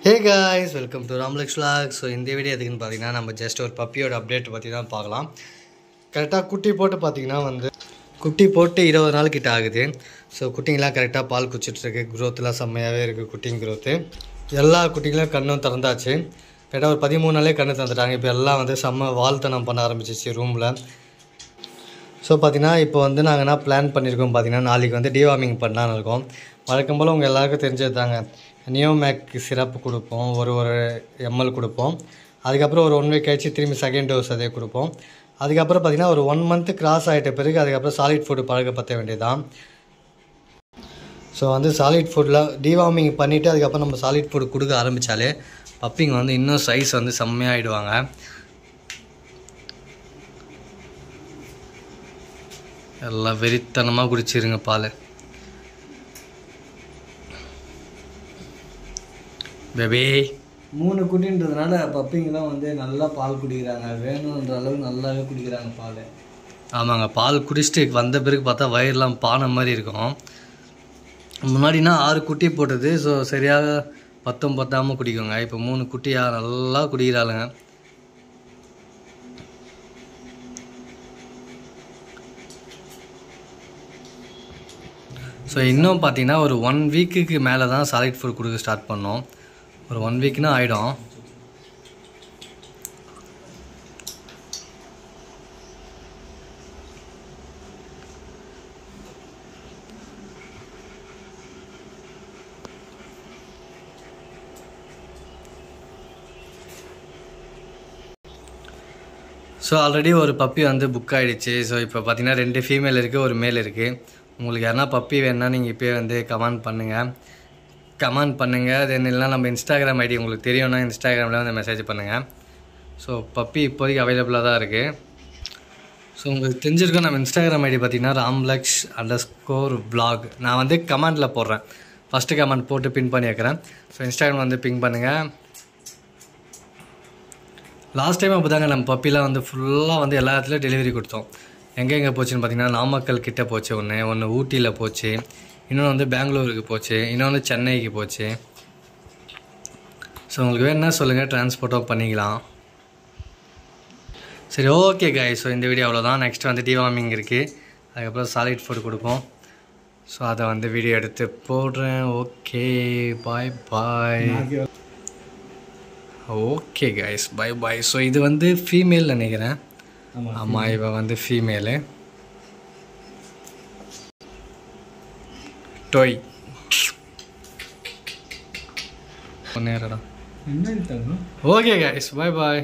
Hey guys, welcome to Ramlex Vlog. So இந்த video எதுக்குன்னு பார்த்தீங்கன்னா நம்ம ஜஸ்ட் ஒரு பப்பியோட அப்டேட் பற்றி தான் பார்க்கலாம். கரெக்டாக குட்டி போட்டு பார்த்தீங்கன்னா குட்டி போட்டு 20 நாள் கிட்ட ஆகுது. ஸோ குட்டிங்கெலாம் கரெக்டாக பால் குடிச்சிட்ருக்கு. க்ரோத்லாம் செம்மையாகவே இருக்குது. குட்டிங்க க்ரோத்து எல்லா குட்டிங்களும் கண்ணும் திறந்தாச்சு. கரெக்டாக ஒரு 13 நாளே கண்ணு திறந்துட்டாங்க. இப்போ எல்லாம் செம்ம வாழ்த்தனம் பண்ண ஆரம்பிச்சிச்சு ரூமில். ஸோ பார்த்தீங்கன்னா இப்போ நாங்கள் என்ன பிளான் பண்ணியிருக்கோம் பார்த்தீங்கன்னா நாளைக்கு டிவார்மிங் பண்ணலான்னு இருக்கோம். வழக்கம் போல் உங்கள் எல்லாருக்கும் தெரிஞ்சது தாங்க. நியோமேக் சிரப்பு கொடுப்போம், ஒரு ml கொடுப்போம். அதுக்கப்புறம் ஒரு 1 வீக் கழிச்சு திரும்பி செகண்ட் டோஸ் அதே கொடுப்போம். அதுக்கப்புறம் பார்த்திங்கன்னா ஒரு 1 மந்த்து கிராஸ் ஆகிட்ட பிறகு அதுக்கப்புறம் சாலிட் ஃபுட்டு பழகப்படுத்த வேண்டியதுதான். ஸோ சாலிட் ஃபுட்டில் டிவார்மிங் பண்ணிவிட்டு அதுக்கப்புறம் நம்ம சாலிட் ஃபுட் கொடுக்க ஆரம்பித்தாலே பப்பிங்க இன்னும் சைஸ் செம்மையாகிடுவாங்க. எல்லாம் வெறித்தனமாக குடிச்சிருங்க பால். பேபி 3 குட்டின்றதுனால பப்பிங்கெலாம் நல்லா பால் குடிக்கிறாங்க. வேணுன்ற அளவுக்கு நல்லாவே குடிக்கிறாங்க பால். ஆமாங்க, பால் குடிச்சிட்டு வந்த பிறகு பார்த்தா வயிறுலாம் பானை மாதிரி இருக்கும். முன்னாடினா 6 குட்டி போட்டது. ஸோ சரியாக பத்தாமல் குடிக்குங்க. இப்போ 3 குட்டியாக நல்லா குடிக்கிறாளுங்க. ஸோ இன்னும் பார்த்தீங்கன்னா ஒரு 1 வீக்குக்கு மேலே தான் சாலிட் ஃபுட் கொடுக்க ஸ்டார்ட் பண்ணோம். ஒரு 1 வீக்னா ஆகிடும். ஸோ ஆல்ரெடி ஒரு பப்பி புக் ஆகிடுச்சு. ஸோ இப்போ பார்த்தீங்கன்னா 2 ஃபீமேல் இருக்குது, ஒரு மேல் இருக்குது. உங்களுக்கு யாருன்னா பப்பி வேணுன்னா நீங்கள் இப்போயே கமெண்ட் பண்ணுங்கள். தென் இல்லைனா நம்ம இன்ஸ்டாகிராம் ஐடி உங்களுக்கு தெரியும்னா இன்ஸ்டாகிராமில் மெசேஜ் பண்ணுங்கள். ஸோ பப்பி இப்போதைக்கு அவைலபிளாக தான் இருக்குது. ஸோ உங்களுக்கு தெரிஞ்சிருக்கோம். நம்ம இன்ஸ்டாகிராம் ஐடி பார்த்திங்கன்னா ramlex_vlog. நான் கமெண்டில் போடுறேன். ஃபஸ்ட்டு கமெண்ட் போட்டு பின் பண்ணி வைக்கிறேன். ஸோ இன்ஸ்டாகிராம் பின் பண்ணுங்கள். லாஸ்ட் டைம் அப்போ தாங்க நம்ம பப்பிலாம் ஃபுல்லாக எல்லா இடத்துலையும் டெலிவரி கொடுத்தோம். எங்கெங்கே போச்சுன்னு பார்த்தீங்கன்னா நாமக்கல் கிட்டே போச்சு, ஒன்று ஊட்டியில் போச்சு, இன்னொன்று பெங்களூருக்கு போச்சு, இன்னொன்று சென்னைக்கு போச்சு. ஸோ உங்களுக்கு வேணுன்னா சொல்லுங்கள், ட்ரான்ஸ்போர்ட்டும் பண்ணிக்கலாம். சரி, ஓகே காய்ஸ். ஸோ இந்த வீடியோ அவ்வளோதான். நெக்ஸ்ட் டிவார்மிங் இருக்குது. அதுக்கப்புறம் சாலிட் ஃபுட் கொடுப்போம். ஸோ அதை வீடியோ எடுத்து போடுறேன். Okay, bye bye. Okay guys, bye bye. So இது ஃபீமேல் நினைக்கிறேன். ஆமாம், இவன் ஃபீமேலு. டோய் நேரடா. ஓகே காய்ஸ், பை பாய்.